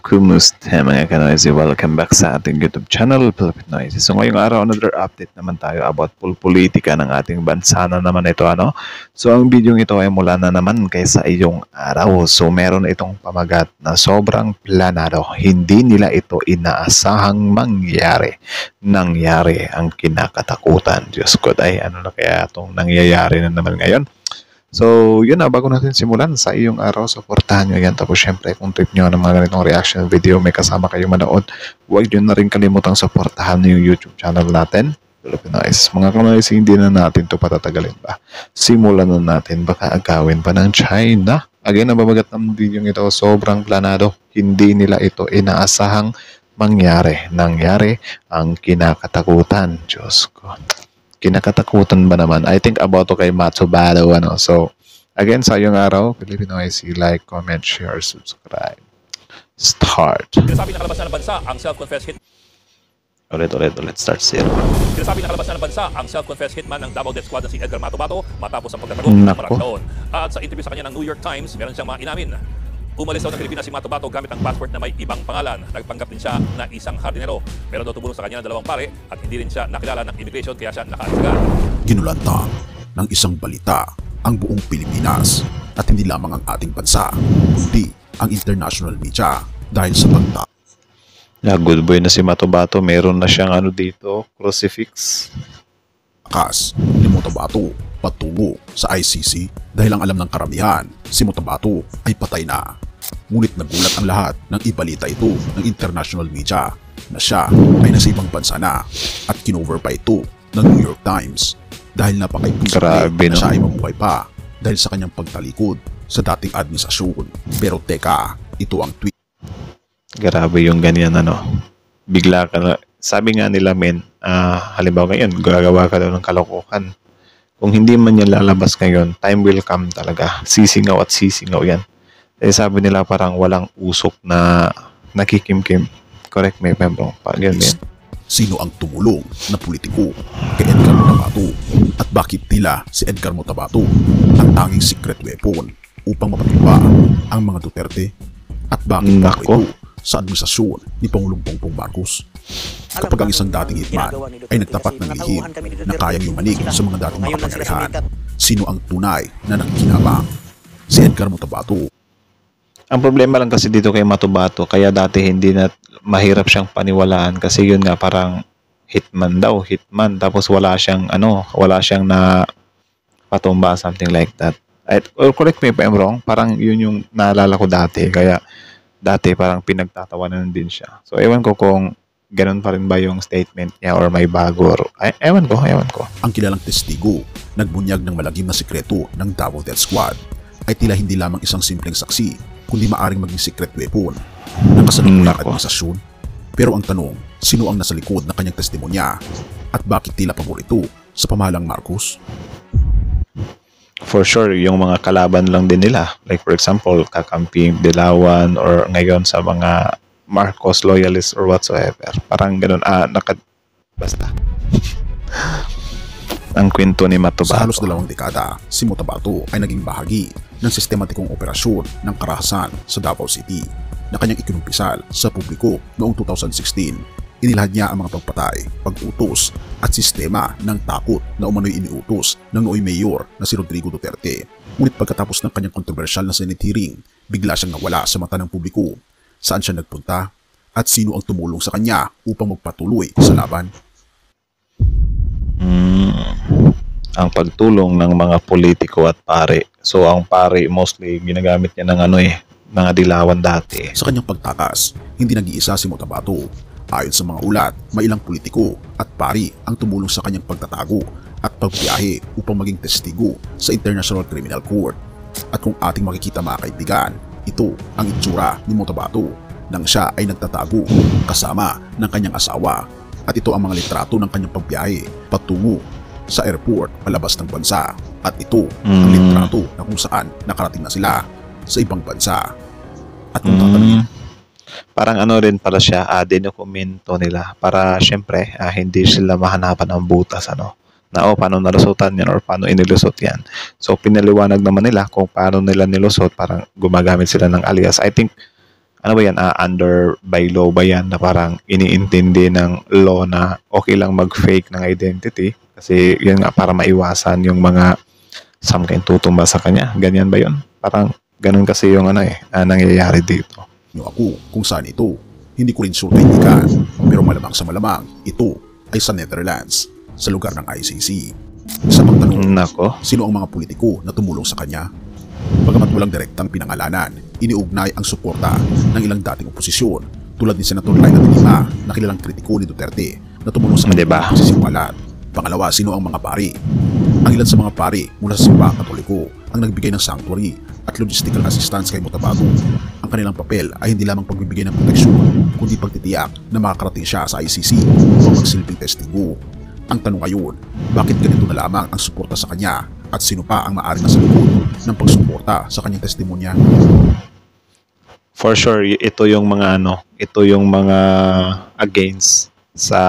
Kumusta mga kanoise? Welcome back sa ating YouTube channel, Philippine Noise. So ngayong araw, another update naman tayo about politika ng ating bansa na naman ito, ano? So ang video ito ay mula na naman kaysa iyong araw. So meron itong pamagat na sobrang planado. Hindi nila ito inaasahang mangyari. Nangyari ang kinakatakutan. Diyos ko, ay ano na kaya itong nangyayari na naman ngayon? So, yun na, bago natin simulan sa iyong araw, supportahan nyo yan. Tapos syempre, kung trip nyo ng mga ganitong reaction video, may kasama kayong manood, huwag nyo na rin kalimutang supportahan yung YouTube channel natin, Philippines. Mga kanoise, hindi na natin ito patatagalin pa. Simulan na natin, baka agawin pa ng China. Again, nababagat ng video ito, sobrang planado. Hindi nila ito inaasahang mangyari. Nangyari ang kinakatakutan. Diyos ko. Kinakatakutan ba naman? I think about to kay Matsubado, ano. So, again, sa iyong araw, Filipino IC, like, comment, share, subscribe. Start. Sinasabi ng kalabasan ng bansa ang self-confessed hit. Ulit, start zero. Sinasabi ng kalabasan ng bansa ang self-confessed hitman ng Davao Death Squad na si Edgar Matobato matapos ang pagkatago ng Nako. maraming taon. At sa interview sa kanya ng New York Times, meron siyang mga inamin. Umalis daw ng Pilipinas si Matobato gamit ang passport na may ibang pangalan. Nagpanggap din siya na isang hardinero. Meron daw tumulong sa kanya ng dalawang pare at hindi rin siya nakilala ng immigration kaya siya nakaasagan. Ginulantang ng isang balita ang buong Pilipinas at hindi lamang ang ating bansa, kundi ang international media dahil sa pagtakas Yeah, good boy na si Matobato. Meron na siyang ano dito, crucifix. ni Mutabato patungo sa ICC dahil ang alam ng karamihan, si Mutabato ay patay na. Ngunit nagulat ang lahat nang ibalita ito ng international media na siya ay nasa ibang bansa na at kinover pa ito ng New York Times dahil Grabe, na no? siya ay mabuhay pa dahil sa kanyang pagtalikod sa dating administrasyon. Pero teka, ito ang tweet. Grabe yung ganyan, ano. Bigla ka na. Sabi nga nila, men, halimbawa ngayon, gagawa ka daw ng kalokohan. Kung hindi man yan lalabas ngayon, time will come talaga. Sisingaw at sisingaw yan. Eh, sabi nila parang walang usok na nakikimkim. Correct me if I'm wrong. Ganyan. Sino ang tumulong na politiko kay Edgar Mutabato at bakit tila si Edgar Mutabato ang tanging secret weapon upang mapatumba ang mga Duterte at bakit daw Nako. ito sa administrasyon ni Pangulong Bongbong Marcos. Kapag ang isang dating hitman ay nagtapat ng lihim na kayang yumanig sa mga dating makapangyarihan, sino ang tunay na nakikinabang? Si Edgar Mutabato. Ang problema lang kasi dito kay Matobato, kaya dati hindi na mahirap siyang paniwalaan kasi yun nga parang hitman daw, hitman. Tapos wala siyang na patumba, something like that. Or correct me if I'm wrong, parang yun yung naalala ko dati. Kaya dati parang pinagtatawanan din siya. So ewan ko kung ganun pa rin ba yung statement niya or may bago. Ewan ko. Ang kilalang testigo, nagbunyag ng malagim na sikreto ng Davao Death Squad ay tila hindi lamang isang simpleng saksi, kundi maaring maging secret weapon ng kasalukuyang Nako. administrasyon. Pero ang tanong, sino ang nasa likod ng kanyang testimonya at bakit tila pabor ito sa pamahalang Marcos? For sure, yung mga kalaban lang din nila. Like for example, kakamping Dilawan or ngayon sa mga Marcos loyalists or whatsoever. Parang ganun. Basta. Ang kwento ni Sa Matobato. halos 2 dekada, si Mutabato ay naging bahagi ng sistematikong operasyon ng karahasan sa Davao City na kanyang ikinumpisal sa publiko noong 2016. Inilahad niya ang mga pagpatay, pag-utos at sistema ng takot na umano'y iniutos ng nooy mayor na si Rodrigo Duterte. Ngunit pagkatapos ng kanyang kontrobersyal na Senate hearing, bigla siyang nawala sa mata ng publiko. Saan siya nagpunta at sino ang tumulong sa kanya upang magpatuloy sa laban? Ang pagtulong ng mga politiko at pare. So ang pare mostly ginagamit niya ng mga Dilawan dati. Sa kanyang pagtakas, hindi nag-iisa si Mutabato. Ayon sa mga ulat, may ilang politiko at pari ang tumulong sa kanyang pagtatago at pagbiyahe upang maging testigo sa International Criminal Court. At kung ating makikita mga kaibigan, ito ang itsura ni Mutabato nang siya ay nagtatago kasama ng kanyang asawa. At ito ang mga litrato ng kanyang pagbiyahe patungo sa airport palabas ng bansa. At ito ang litrato na kung saan nakarating na sila sa ibang bansa. At kung tatanungin, Parang ano rin pala siya, dinokumento nila para syempre hindi sila mahanapan ng butas, ano. na paano nalusutan yan or paano inilusot yan. So pinaliwanag naman nila kung paano nila nilusot, parang gumagamit sila ng alias. I think ano ba yan, under by law ba yan na parang iniintindi ng law na okay lang mag-fake ng identity kasi yun nga para maiwasan yung mga samkain tutumba sa kanya. Ganyan ba yun? Parang ganun kasi yung nangyayari dito. Nyo ako kung saan ito. Hindi ko rin sure kaibigan, pero malamang sa malamang ito ay sa Netherlands, sa lugar ng ICC. Sa pagtanong, Nako. sino ang mga politiko na tumulong sa kanya? Bagamat walang direktang pinangalanan, iniugnay ang suporta ng ilang dating oposisyon tulad ni Senator Laila de Lima na kilalang kritiko ni Duterte na tumulong sa Diba? pagsisiwalat. Pangalawa, sino ang mga pari? Ang ilan sa mga pari mula sa simbahang Katoliko ang nagbigay ng sanctuary at logistical assistance kay Cotabato. Ang kanilang papel ay hindi lamang pagbibigay ng proteksyon, kundi pagtitiyak na makakarating siya sa ICC upang magsilbing testigo. Ang tanong ngayon, bakit ganito na lamang ang suporta sa kanya at sino pa ang maaaring nasa likod ng pagsuporta sa kanyang testimonya? For sure, ito yung mga ito yung mga against sa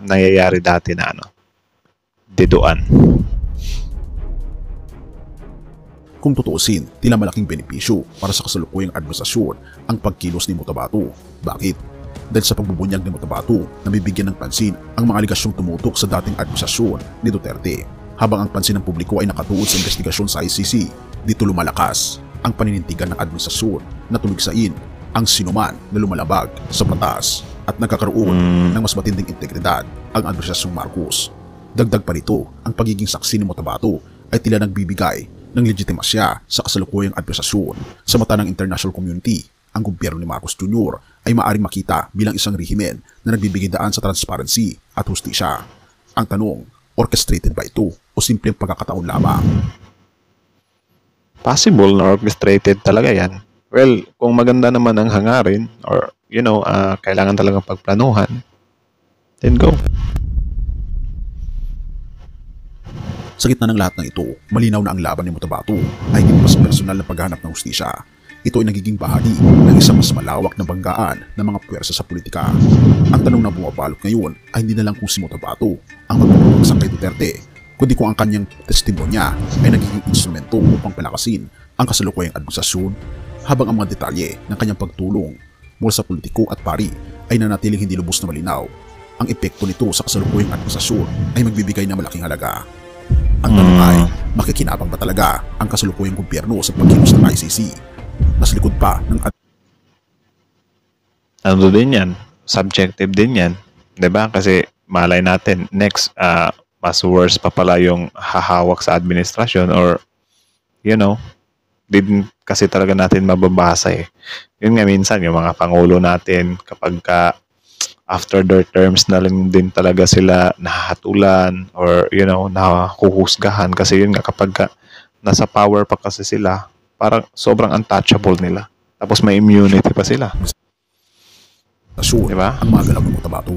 nangyayari dati na diduan. Kung tutuusin, tila malaking benepisyo para sa kasalukuyang administrasyon ang pagkilos ni Cotabato. Bakit? Dahil sa pagbubunyag ni Cotabato, nabibigyan ng pansin ang mga aligasyong tumutok sa dating administrasyon ni Duterte. Habang ang pansin ng publiko ay nakatuon sa investigasyon sa ICC, dito lumalakas ang paninintigan ng administrasyon na tuligsain ang sinuman na lumalabag sa batas at nagkakaroon ng mas matinding integridad ang administrasyong Marcos. Dagdag pa rito, ang pagiging saksi ni Cotabato ay tila nagbibigay ng legitimasya sa kasalukuyang administrasyon. Sa mata ng international community, ang gobyerno ni Marcos Jr. ay maaaring makita bilang isang rehimen na nagbibigay daan sa transparency at hustisya. Ang tanong, orchestrated ba ito o simpleng pagkakataon lamang? Possible na orchestrated talaga yan. Well, kung maganda naman ang hangarin or kailangan talagang pagplanuhan, then go. Sa gitna ng lahat ng ito, malinaw na ang laban ni Cotabato ay hindi mas personal na paghanap ng hustisya. Ito ay nagiging bahagi ng isang mas malawak na banggaan ng mga puwersa sa politika. Ang tanong na bumabalot ngayon ay hindi na lang kung si Cotabato ang magpapagsak kay Duterte, kundi kung ang kanyang testimonya ay nagiging instrumento upang palakasin ang kasalukuyang administrasyon, habang ang mga detalye ng kanyang pagtulong mula sa politiko at pari ay nanatiling hindi lubos na malinaw. Ang epekto nito sa kasalukuyang administrasyon ay magbibigay ng malaking halaga. Ang tanong ay, makikinabang ba talaga ang kasalukuyang gobyerno sa pagkilos ng ICC? Nasa likod pa ng Ano din yan? Subjective din yan. 'Di ba? Kasi malay natin, next, mas worse pa pala yung hahawak sa administrasyon or, din kasi talaga natin mababasa eh. Yun nga minsan, yung mga pangulo natin, kapag after their terms na lang din talaga sila nahahatulan or, nahuhusgahan. Kasi yun nga, kapag nasa power pa kasi sila, parang sobrang untouchable nila. Tapos may immunity pa sila. diba? Ang mga galaw ng Cotabato.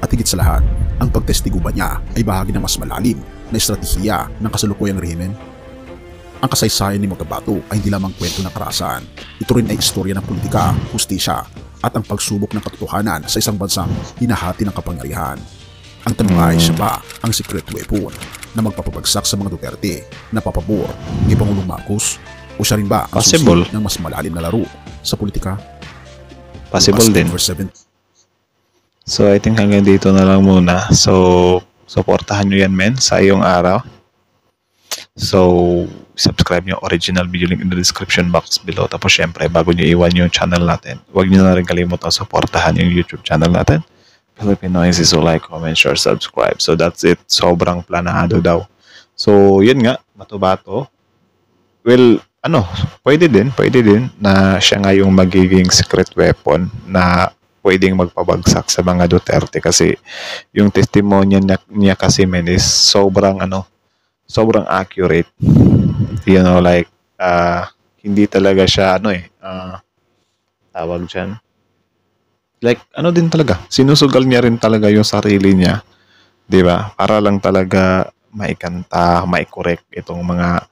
At higit sa lahat, ang pagtestigo ba niya ay bahagi ng mas malalim na estratehiya ng kasalukuyang rehimen? Ang kasaysayan ni Cotabato ay hindi lamang kwento ng karahasan. Ito rin ay istorya ng politika, hustisya, at ang pagsubok ng katotohanan sa isang bansang hinahati ng kapangyarihan. Ang tanong ay, siya ba ang secret weapon na magpapabagsak sa mga Duterte na papabor ni Pangulong Marcos? O siya rin ba ang susi ng mas malalim na laro sa politika? Possible din. So, I think hanggang dito na lang muna. So, supportahan nyo yan, men, sa iyong araw. So, subscribe nyo original video link in the description box below. Tapos, syempre, bago nyo iwan yung channel natin, huwag nyo na rin kalimutan supportahan yung YouTube channel natin. Philippine Noisy. So, like, comment, share, subscribe. So, that's it. Sobrang planado daw. So, yun nga, Cotabato. Well, pwede din na siya nga yung magiging secret weapon na pwedeng magpabagsak sa mga Duterte kasi yung testimonya niya kasi men is sobrang accurate. Hindi talaga siya tawag dyan. Din talaga, sinusugal niya rin talaga yung sarili niya, 'di ba? Para lang talaga maikanta, maikorek itong mga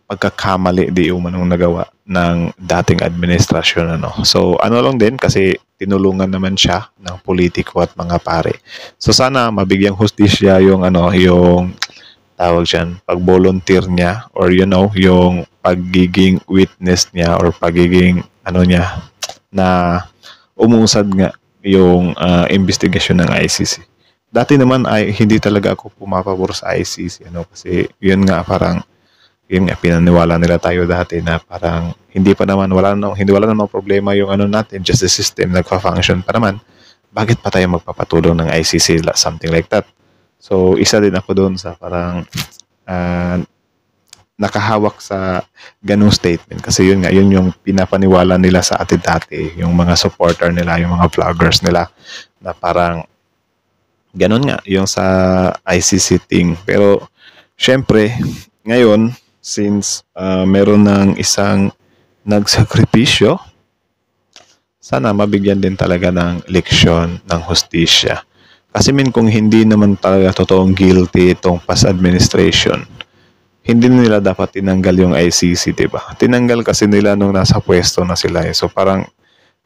pagkakamali di umanong nagawa ng dating administrasyon. So lang din kasi tinulungan naman siya ng politiko at mga pare. So sana mabigyang hustisya yung tawag dyan, pag-volunteer niya or yung pagiging witness niya or pagiging niya na umusad nga yung investigasyon ng ICC. Dati naman ay hindi talaga ako pumapabor sa ICC kasi yun nga parang yun nga pinaniwala nila tayo dati na parang hindi wala namang problema yung natin, justice system nagfa-function pa naman. Bakit pa tayo magpapatulong ng ICC, something like that. So isa din ako doon sa parang nakahawak sa ganung statement kasi yun yung pinapaniwala nila sa atin dati, yung mga supporter nila, yung mga vloggers nila na parang ganun nga yung sa ICC thing. Pero syempre ngayon since meron ng isang nagsakripisyo, sana mabigyan din talaga ng leksyon ng hustisya. Kasi kung hindi naman talaga totoong guilty itong past administration, hindi nila dapat tinanggal yung ICC, diba? Tinanggal kasi nila nung nasa pwesto na sila. So parang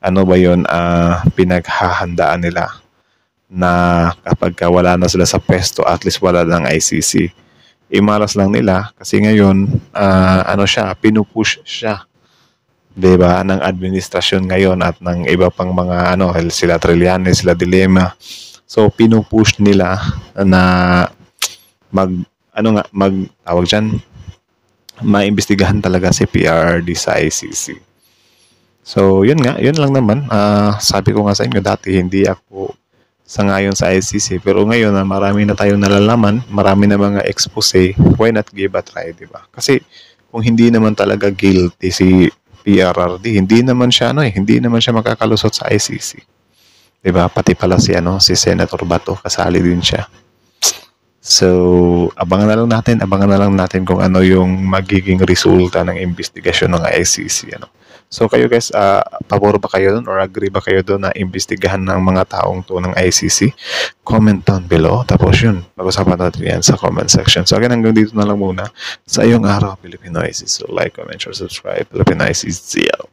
ba yun, pinaghahandaan nila na kapag wala na sila sa pwesto, at least wala ng ICC. Imalas lang nila kasi ngayon, pinupush siya, diba, ng administrasyon ngayon at ng iba pang mga sila Trillanes, sila Dilema. So pinupush nila na tawag dyan, maimbestigahan talaga si PRRD sa ICC. So yun lang naman. Sabi ko nga sa inyo dati hindi ako sangayon sa ICC, pero ngayon na marami na tayong nalalaman, marami na mga expose, why not give a try, diba? Kasi kung hindi naman talaga guilty si PRRD, hindi naman siya makakalusot sa ICC. Diba? Pati pala si Senator Bato, kasali din siya. So, abangan na lang natin kung ano yung magiging resulta ng investigasyon ng ICC. So, kayo guys, pabor ba kayo doon or agree ba kayo doon na investigahan ng mga taong to ng ICC? Comment down below. Tapos yun, pag-usapan natin yan sa comment section. So, again, hanggang dito na lang muna sa iyong araw, Filipinoises. So, like, comment, share, subscribe. Filipinoises, ZL.